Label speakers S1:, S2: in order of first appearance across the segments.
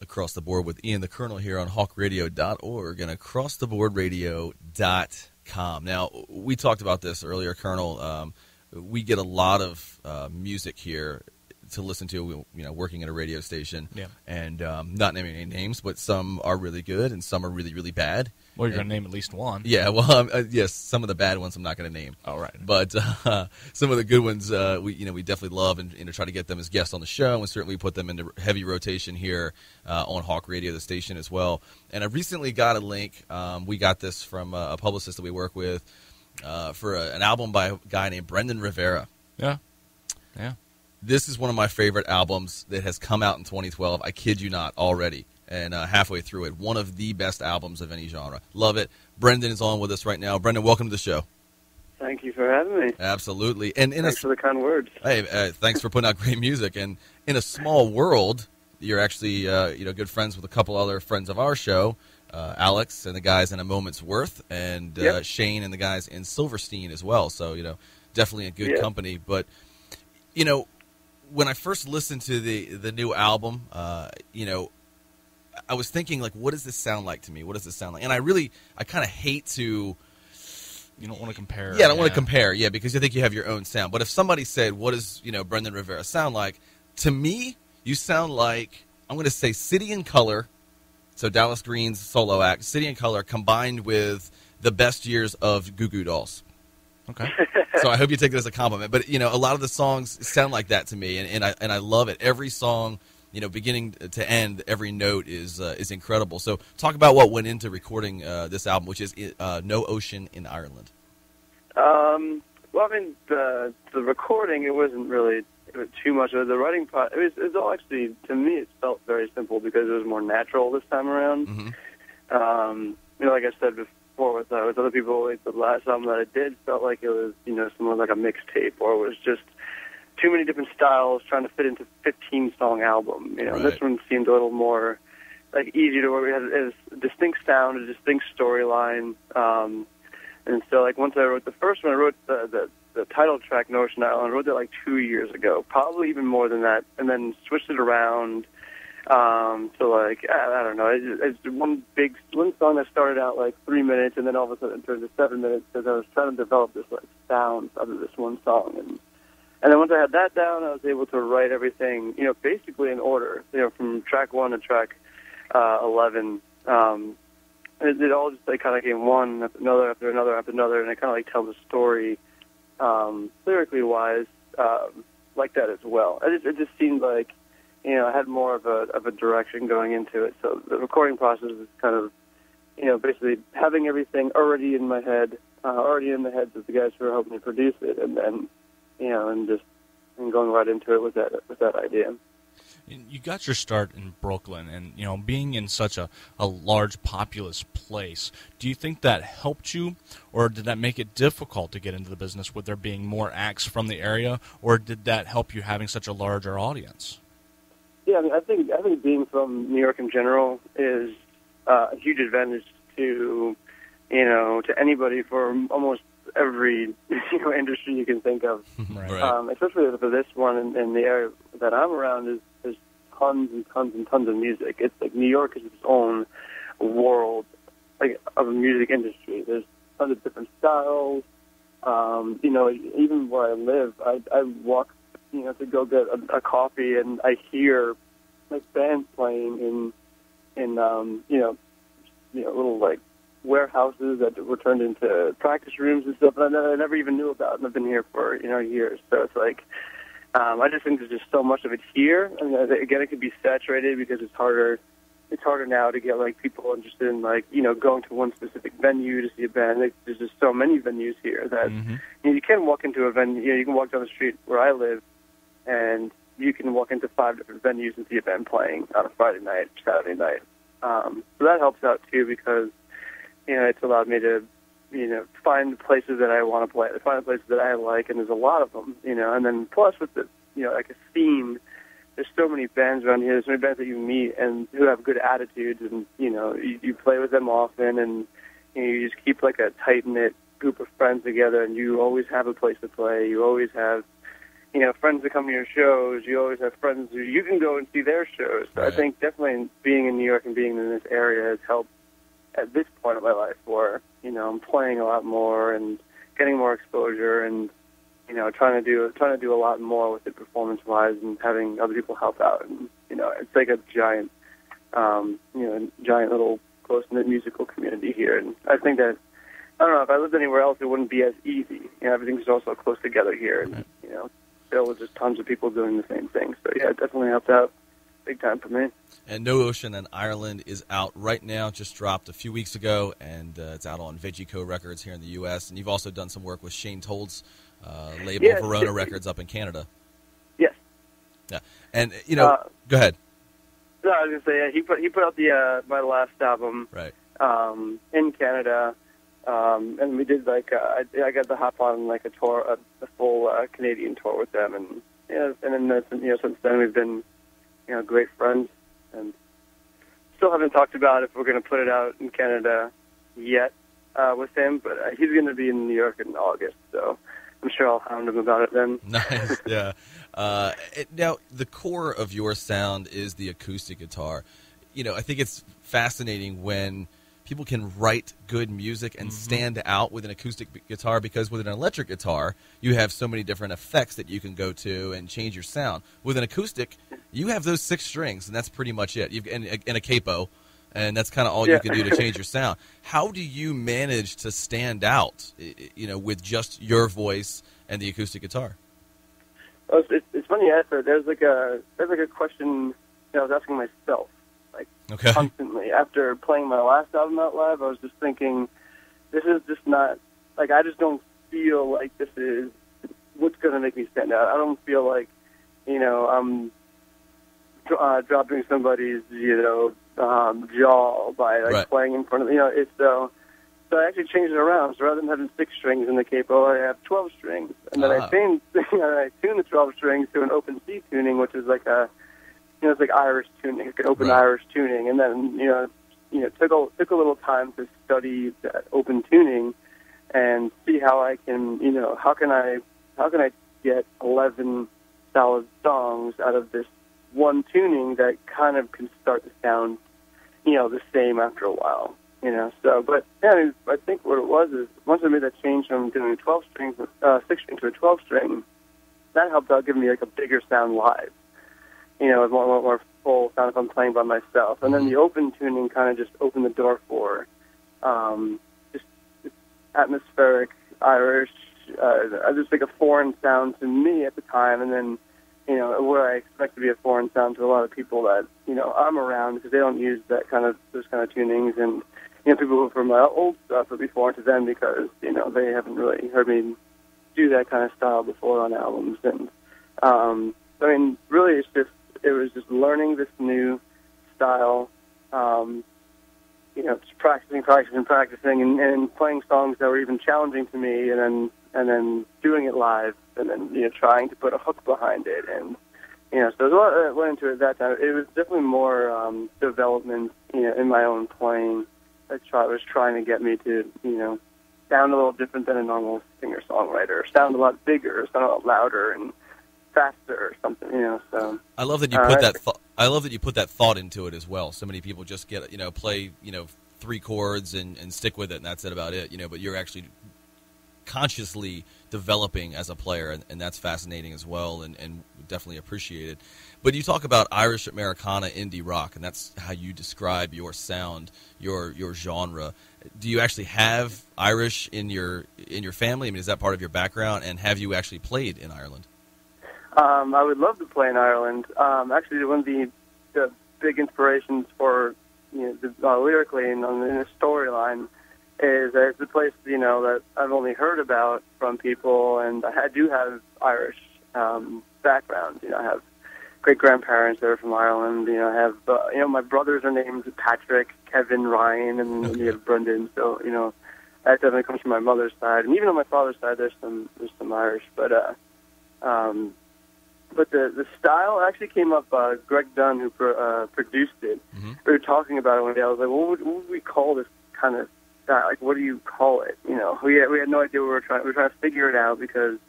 S1: Across the Board with Ian the Colonel here on hawkradio.org and acrosstheboardradio.com. Now, we talked about this earlier, Colonel. We get a lot of music here to listen to, working at a radio station.
S2: Yeah.
S1: And not naming any names, but some are really good and some are really, really bad.
S2: Well, you're going to name at least one.
S1: Yeah, well, yes, some of the bad ones I'm not going to name.
S2: All right.
S1: But some of the good ones, we definitely love and try to get them as guests on the show, and certainly put them into heavy rotation here on Hawk Radio, the station as well. And I recently got a link. We got this from a publicist that we work with for an album by a guy named Brendan Rivera.
S2: Yeah.
S1: This is one of my favorite albums that has come out in 2012. I kid you not, already. And halfway through it, one of the best albums of any genre. Love it. Brendan is on with us right now. Brendan, welcome to the show.
S3: Thank you for having me.
S1: Absolutely. And
S3: thanks for the kind words.
S1: Hey, thanks for putting out great music. And in a small world, you're actually good friends with a couple other friends of our show, Alex and the guys in A Moment's Worth, and
S3: yep.
S1: Shane and the guys in Silverstein as well. So definitely a good company. But when I first listened to the new album, I was thinking, like, what does this sound like to me? What does this sound like? And I kind of hate to...
S2: You don't want to compare.
S1: Yeah, I don't want to compare, because you think you have your own sound. But if somebody said, what does, Brendan Rivera sound like? To me, you sound like, I'm going to say City and Color, so Dallas Green's solo act, City and Color combined with the best years of Goo Goo Dolls.
S2: Okay.
S1: So I hope you take it as a compliment. But, a lot of the songs sound like that to me, and I love it. Every song... beginning to end, every note is incredible. So talk about what went into recording this album, which is No Ocean in Ireland.
S3: Well, I mean, the recording, it wasn't really too much of the writing part. It was all actually, to me, it felt very simple because it was more natural this time around.
S1: Mm-hmm.
S3: Like I said before with other people, like the last album that I did felt like it was, somewhat like a mixtape, or it was just too many different styles trying to fit into a 15-song album.
S1: Right.
S3: This one seemed a little more like easy to work. We had a distinct sound, a distinct storyline. And so, like, once I wrote the first one, I wrote the title track, No Ocean Island. I wrote that like 2 years ago, probably even more than that, and then switched it around to like, I don't know, it's one song that started out like 3 minutes, and then all of a sudden it turned to 7 minutes because I was trying to develop this like sound out of this one song. And then once I had that down, I was able to write everything, basically in order, from track 1 to track 11. It all just like kind of came one after another after another after another, and I kind of like tell the story lyrically wise like that as well. It just seemed like I had more of a direction going into it. So the recording process is kind of basically having everything already in my head, already in the heads of the guys who are helping me produce it, and then. And going right into it with that idea.
S2: You got your start in Brooklyn, and being in such a large, populous place. Do you think that helped you, or did that make it difficult to get into the business with there being more acts from the area, or did that help you having such a larger audience?
S3: Yeah, I mean, I think being from New York in general is a huge advantage to anybody for almost every industry you can think of.
S1: Right.
S3: Especially for this one in the area that I'm around, there's tons and tons and tons of music. It's like New York is its own world of a music industry. There's tons of different styles. Even where I live, I walk to go get a coffee, and I hear like bands playing in little like warehouses that were turned into practice rooms and stuff that I never even knew about, and I've been here for years. So it's like I just think there's just so much of it here. I mean, again, it could be saturated because it's harder. It's harder now to get like people interested in going to one specific venue to see a band. There's just so many venues here that you can walk into a venue. You can walk down the street where I live, and you can walk into 5 different venues and see a band playing on a Friday night, Saturday night. So that helps out too because. It's allowed me to, find places that I want to play, find places that I like, and there's a lot of them, and then plus with the, like a theme, there's so many bands around here, there's so many bands that you meet and who have good attitudes, and, you play with them often, and you just keep like a tight-knit group of friends together, and you always have a place to play, you always have, friends that come to your shows, you always have friends who you can go and see their shows. So
S1: Right.
S3: I think definitely being in New York and being in this area has helped at this point of my life where, I'm playing a lot more and getting more exposure and, trying to do a lot more with it performance-wise and having other people help out. And, it's like a giant little close-knit musical community here. And I think that, I don't know, if I lived anywhere else, it wouldn't be as easy. Everything's also close together here. And, still with just tons of people doing the same thing. So, yeah, it definitely helped out big time for me.
S1: And No Ocean in Ireland is out right now, just dropped a few weeks ago, and it's out on Verona Records here in the U.S. And you've also done some work with Shane Told's label, Verona Records, up in Canada.
S3: Yes.
S1: Yeah. And, go ahead.
S3: No, I was going to say, he put out my last album
S1: right.
S3: In Canada. And we did I got to hop on a tour, a full Canadian tour with them, and then since then we've been great friends, and still haven't talked about if we're going to put it out in Canada yet with him, but he's going to be in New York in August, so I'm sure I'll hound him about it then.
S1: Nice, yeah. Now the core of your sound is the acoustic guitar. I think it's fascinating when people can write good music and stand out with an acoustic guitar, because with an electric guitar, you have so many different effects that you can go to and change your sound. With an acoustic, you have those 6 strings, and that's pretty much it. And a capo, and that's kind of all you can do to change your sound. How do you manage to stand out, with just your voice and the acoustic guitar?
S3: Well, it's funny you ask that. There's a question I was asking myself. Constantly. After playing my last album out live, I was just thinking, this is just not, I just don't feel like this is what's going to make me stand out. I don't feel like, I'm dropping somebody's, jaw by,
S1: right.
S3: playing in front of, it's so I actually changed it around. So rather than having 6 strings in the capo, I have 12 strings. And then I tuned the 12 strings to an open C tuning, which is it's like Irish tuning, like an open
S1: right.
S3: Irish tuning, and then took a little time to study that open tuning and see how I can how can I get 11 solid songs out of this one tuning that kind of can start to sound the same after a while, So, but yeah, I think what it was is once I made that change from doing 12 strings, 6 string to a 12 string, that helped out give me a bigger sound live. With more full sound if I'm playing by myself. And then the open tuning kind of just opened the door for just atmospheric Irish, just a foreign sound to me at the time. And then, where I expect to be a foreign sound to a lot of people that, I'm around because they don't use those kind of tunings. And, people who from my old stuff would be foreign to them because, they haven't really heard me do that kind of style before on albums. And, really it was just learning this new style, just practicing and playing songs that were even challenging to me, and then doing it live, and then trying to put a hook behind it, and so there's a lot that went into it at that time. It was definitely more development, in my own playing. Was trying to get me to sound a little different than a normal singer-songwriter, sound a lot bigger, sound a lot louder, and faster or something, So
S1: I love that you put that. I love that you put that thought into it as well. So many people just get play 3 chords and stick with it, and that's it about it. But you're actually consciously developing as a player, and that's fascinating as well, and definitely appreciated. But you talk about Irish Americana indie rock, and that's how you describe your sound, your genre. Do you actually have Irish in your family? I mean, is that part of your background? And have you actually played in Ireland?
S3: I would love to play in Ireland. Actually, one of the big inspirations for lyrically and in the storyline is it's a place that I've only heard about from people, and I do have Irish background. I have great grandparents that are from Ireland. I have my brothers are named Patrick, Kevin, Ryan, and we have Brendan. So that definitely comes from my mother's side, and even on my father's side, there's some Irish, but. But the style actually came up. Greg Dunn, who produced it, we were talking about it one day. I was like, what would we call this kind of style? What do you call it? We had no idea. We were trying to figure it out because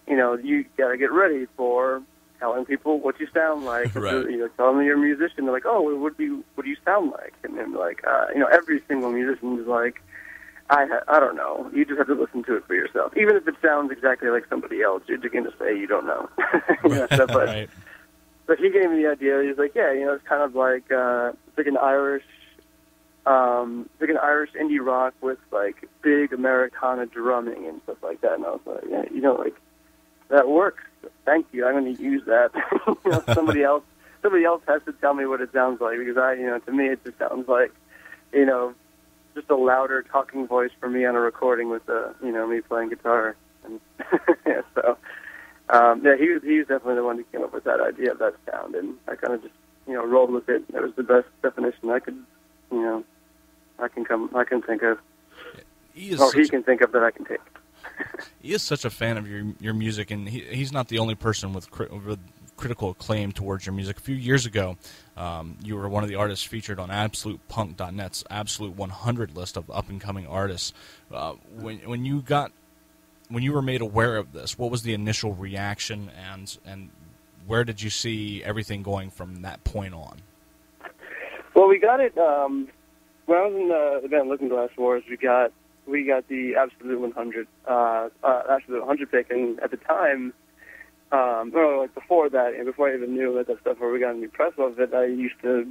S3: you got to get ready for telling people what you sound like.
S1: Right.
S3: Telling them you're a musician. They're like, oh, what do you sound like? And then like, every single musician is like, I don't know. You just have to listen to it for yourself. Even if it sounds exactly like somebody else, you're just going to say you don't know.
S2: Right.
S3: But he gave me the idea. He's like, yeah, it's kind of like it's like an Irish indie rock with like big Americana drumming and stuff like that. And I was like, yeah, like that works. Thank you. I'm going to use that. Somebody else has to tell me what it sounds like, because to me it just sounds like, just a louder talking voice for me on a recording with me playing guitar. And so he was definitely the one who came up with that idea of that sound, and I kind of just rolled with it. That was the best definition I could I can think of. He can think of that I can take.
S2: He is such a fan of your music, and he's not the only person with critical acclaim towards your music. A few years ago, you were one of the artists featured on AbsolutePunk.net's Absolute 100 list of up-and-coming artists. When you were made aware of this, what was the initial reaction, and where did you see everything going from that point on?
S3: Well, we got it when I was in the band Looking Glass Wars. We got the Absolute 100 Absolute 100 pick, and at the time, before that, and before I even knew that stuff, or we got any press of it, I used to,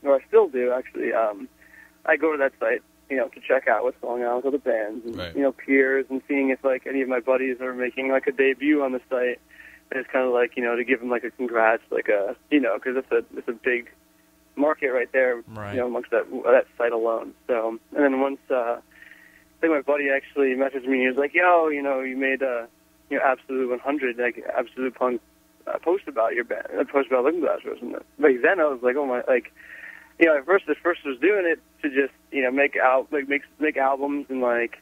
S3: or I still do actually. I go to that site, to check out what's going on with other bands, and
S1: right.
S3: Peers, and seeing if like any of my buddies are making like a debut on the site. And it's kind of like to give them like a congrats, like a because it's a big market right there,
S2: right.
S3: Amongst that site alone. So, and then once I think my buddy actually messaged me. He was like, "Yo, you made a Absolute 100, like Absolute Punk post about your band, a post about Looking Glass Wars." And like then I was like, "Oh my!" Like, at first was doing it to just make albums and like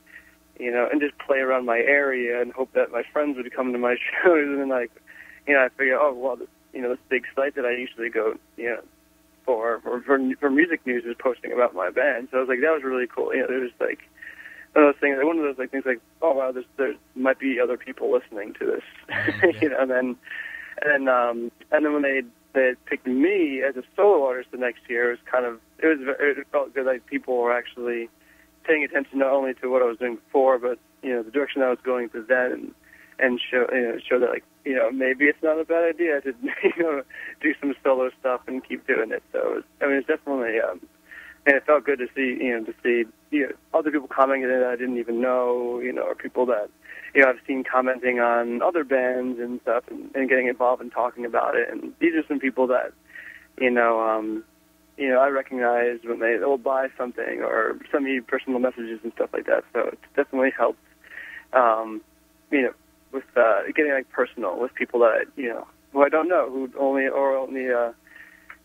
S3: and just play around my area and hope that my friends would come to my shows. And then like I figured, oh well, this big site that I usually go for music news is posting about my band. So I was like, that was really cool. There was like one of those things, things like, oh wow, there might be other people listening to this,
S2: Yeah.
S3: and then when they picked me as a solo artist the next year, it felt good, like people were actually paying attention not only to what I was doing before, but the direction I was going to then, and show that like maybe it's not a bad idea to do some solo stuff and keep doing it. So it's definitely and it felt good to see other people commenting that I didn't even know, or people that I've seen commenting on other bands and stuff, and getting involved and talking about it. And these are some people that I recognize when they will buy something or send me personal messages and stuff like that. So it's definitely helped, with getting like personal with people that who I don't know, who only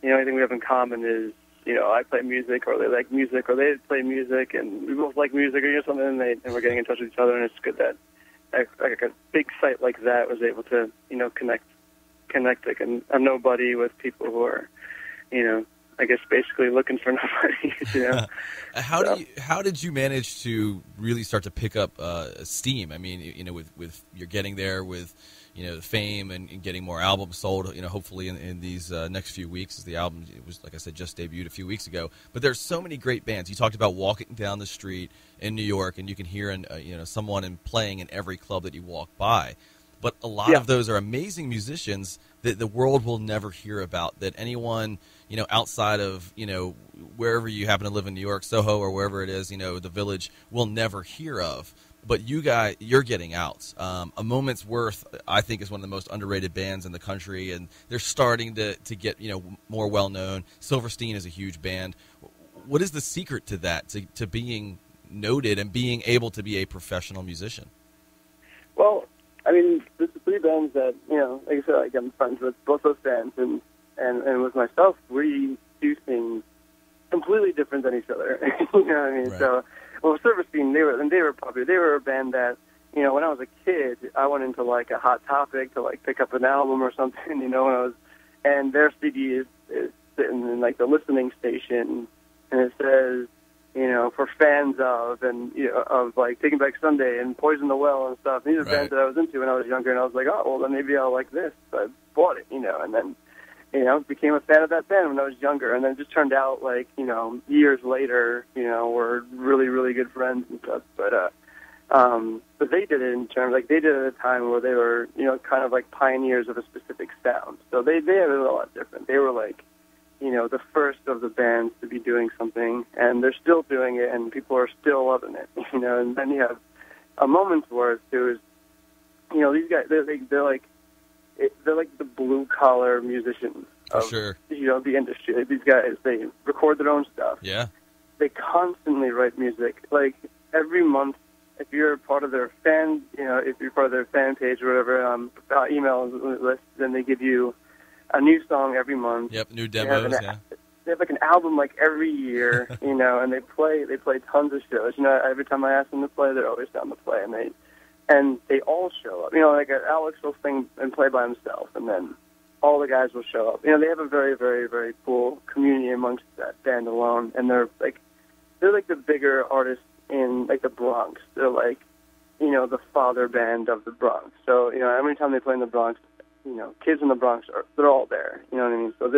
S3: anything we have in common is I play music, or they like music, or they play music, and we both like music, or something, and we're getting in touch with each other, and it's good that like a big site like that was able to connect like a nobody with people who are I guess basically looking for nobody.
S1: How did you manage to really start to pick up steam? I mean, with you're getting there with the fame and getting more albums sold. Hopefully in these next few weeks, as the album, it was, like I said, just debuted a few weeks ago. But there's so many great bands. You talked about walking down the street in New York, and you can hear someone playing in every club that you walk by. But a lot of those are amazing musicians that the world will never hear about, that anyone, outside of, wherever you happen to live in New York, Soho, or wherever it is, the Village, will never hear of. But you're getting out. A Moment's Worth, I think, is one of the most underrated bands in the country, and they're starting to get, more well-known. Silverstein is a huge band. What is the secret to that, to being noted and being able to be a professional musician?
S3: Well, I mean, there's the three bands that, like I said, like I'm friends with both those bands, and with myself, we do things completely different than each other. You know what I mean?
S1: Right.
S3: So, well, Silverstein, they were popular. They were a band that, when I was a kid, I went into like a Hot Topic to like pick up an album or something, and their CD is sitting in like the listening station, and it says, for fans of, and of like Taking Back Sunday and Poison the Well and stuff. These are bands that I was into when I was younger, and I was like, oh, well, then maybe I'll like this. So I bought it, and then became a fan of that band when I was younger, and then it just turned out like years later, we're really really good friends and stuff. But they did it in terms like they did it at a time where they were kind of like pioneers of a specific sound. So they had it a lot different. They were like the first of the bands to be doing something, and they're still doing it, and people are still loving it, and then you have a Moment's Worth, who is, these guys, they're like the blue-collar musicians of,
S1: sure.
S3: The industry. Like, these guys, they record their own stuff.
S1: Yeah.
S3: They constantly write music. Like, every month, if you're part of their fan, if you're part of their fan page or whatever, email list, then they give you a new song every month.
S1: Yep, new demos.
S3: They have like an album like every year, and they play tons of shows. Every time I ask them to play, they're always down to play, and they all show up. Like Alex will sing and play by himself, and then all the guys will show up. They have a very, very, very cool community amongst that band alone, and they're like the bigger artists in like the Bronx. They're like, the father band of the Bronx. So, every time they play in the Bronx, kids in the Bronx they're all there. You know what I mean? So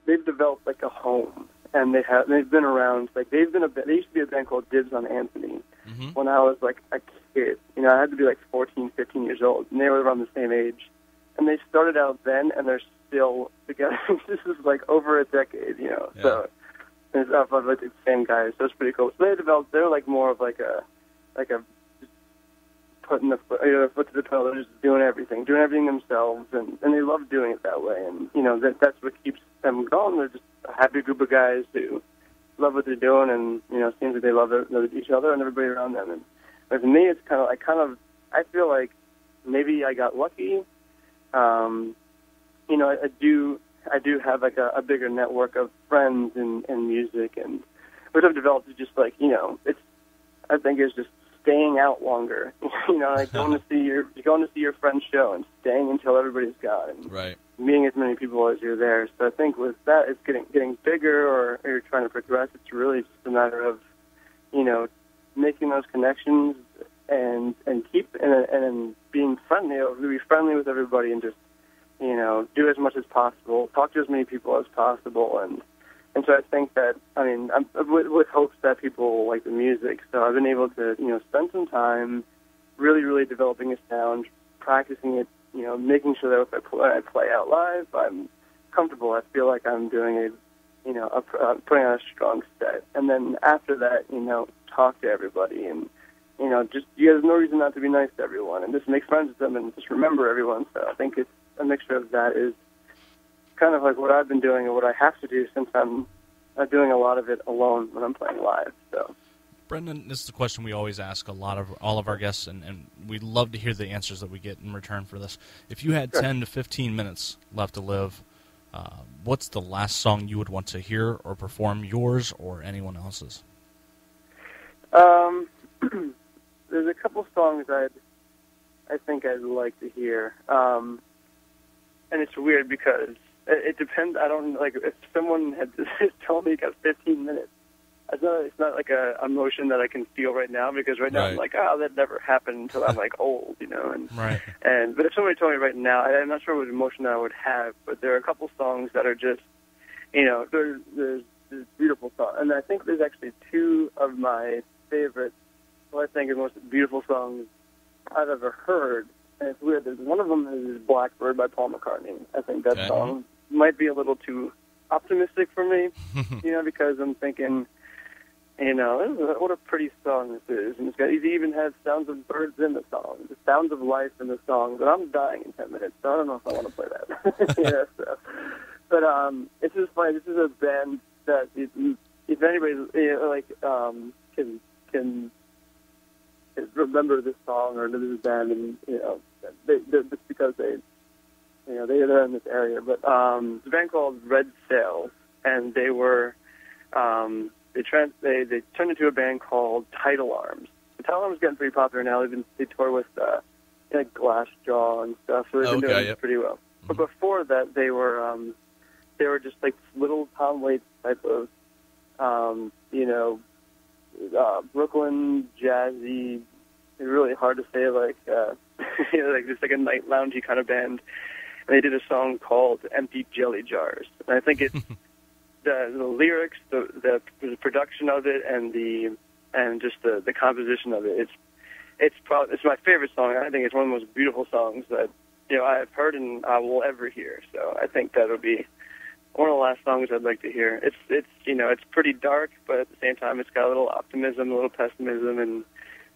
S3: they've developed like a home, and they've been around. Like they used to be a band called Dibs on Anthony when I was like a kid. I had to be like 14, 15 years old, and they were around the same age. And they started out then, and they're still together. This is like over a decade, Yeah. So it's up like the same guys. So it's pretty cool. So they're like more of like a putting the foot to the pedal. They're just doing everything themselves, and they love doing it that way. And that's what keeps them going. They're just a happy group of guys who love what they're doing, and it seems like they love each other and everybody around them. And for me, it's I feel like maybe I got lucky. I do have like a bigger network of friends in music, and which I've developed to just like I think it's just staying out longer. Like going to see your friend's show and staying until everybody's gone, and meeting as many people as you're there. So I think with that, it's getting bigger, or you're trying to progress. It's really just a matter of making those connections and keep and being friendly. Be friendly with everybody, and just do as much as possible, talk to as many people as possible, and so I think that, I'm with hopes that people will like the music. So I've been able to, spend some time really, really developing a sound, practicing it, making sure that if I play out live, I'm comfortable. I feel like I'm doing putting on a strong set. And then after that, talk to everybody, and, there's no reason not to be nice to everyone, and just make friends with them, and just remember everyone. So I think it's a mixture of that is kind of like what I've been doing and what I have to do, since I'm doing a lot of it alone when I'm playing live. So,
S2: Brendan, this is the question we always ask all of our guests, and we love to hear the answers that we get in return for this. If you had 10 to 15 minutes left to live, what's the last song you would want to hear or perform, yours or anyone else's?
S3: There's a couple songs I think I'd like to hear. And it's weird because it depends. I don't like if someone had told me you got 15 minutes. It's not like a emotion that I can feel right now, because right now I'm like, that never happened until I'm like old, And but if somebody told me right now, I'm not sure what emotion I would have. But there are a couple songs that are just, there's beautiful songs, and I think there's actually two of my favorites. What I think are the most beautiful songs I've ever heard. And it's weird. One of them is Blackbird by Paul McCartney. I think that song might be a little too optimistic for me, because I'm thinking, what a pretty song this is. And it even has sounds of birds in the song, the sounds of life in the song, but I'm dying in 10 minutes, so I don't know if I want to play that. But it's just funny. This is a band that if anybody can remember this song or this band, and they're just because they're in this area. But it's a band called Red Sails, and they were they turned into a band called Tidal Arms. The Tidal Arms is getting pretty popular now. They tour with Glassjaw and stuff, so they've been doing it pretty well. Mm-hmm. But before that, they were just like little Tom Waits type of You know, Brooklyn jazzy. It's really hard to say, like you know, like just like a night loungy kind of band. And they did a song called "Empty Jelly Jars," and I think it the lyrics, the production of it, and just the composition of it. It's my favorite song. I think it's one of the most beautiful songs that, you know, I've heard and I will ever hear. So I think that'll be one of the last songs I'd like to hear. It's you know, it's pretty dark, but at the same time it's got a little optimism, a little pessimism, and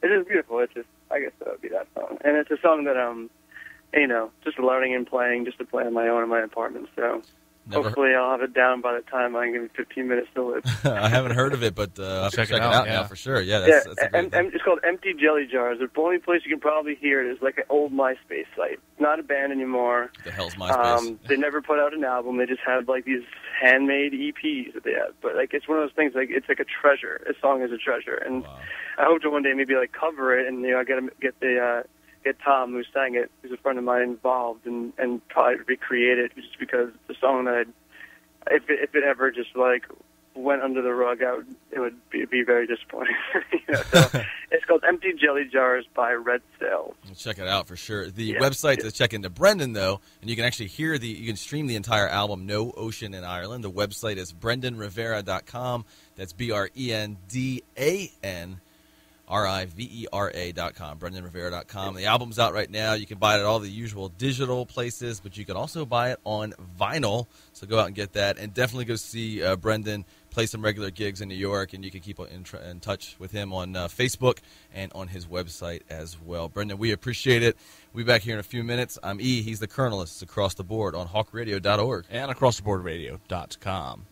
S3: it is beautiful. It's just, I guess that would be that song. And it's a song that you know, just learning and playing just to play on my own in my apartment. So hopefully I'll have it down by the time I give 15 minutes to live.
S1: I haven't heard of it, but I'll check it out now for sure. Yeah, that's a great thing.
S3: It's called Empty Jelly Jars. The only place you can probably hear it is like an old MySpace site. Not a band anymore.
S1: The hell's MySpace?
S3: They never put out an album. They just had like these handmade EPs that they have. But like, it's one of those things, like, it's like a treasure. A song is a treasure. And
S1: Wow.
S3: I hope to one day maybe like cover it and, you know, get Tom, who sang it, who's a friend of mine, involved and probably recreate it, just because it's a song that if it ever just like went under the rug, it would be very disappointing. You know, so it's called Empty Jelly Jars by Red Sails.
S1: Check it out for sure. The website to check into Brendan, though, and you can actually you can stream the entire album, No Ocean in Ireland. The website is BrendanRivera.com. That's BrendanRivera.com. BrendanRivera.com. The album's out right now. You can buy it at all the usual digital places, but you can also buy it on vinyl. So go out and get that, and definitely go see Brendan play some regular gigs in New York, and you can keep in touch with him on Facebook and on his website as well. Brendan, we appreciate it. We'll be back here in a few minutes. I'm E. He's the Colonelist across the board on hawkradio.org.
S2: And acrosstheboardradio.com.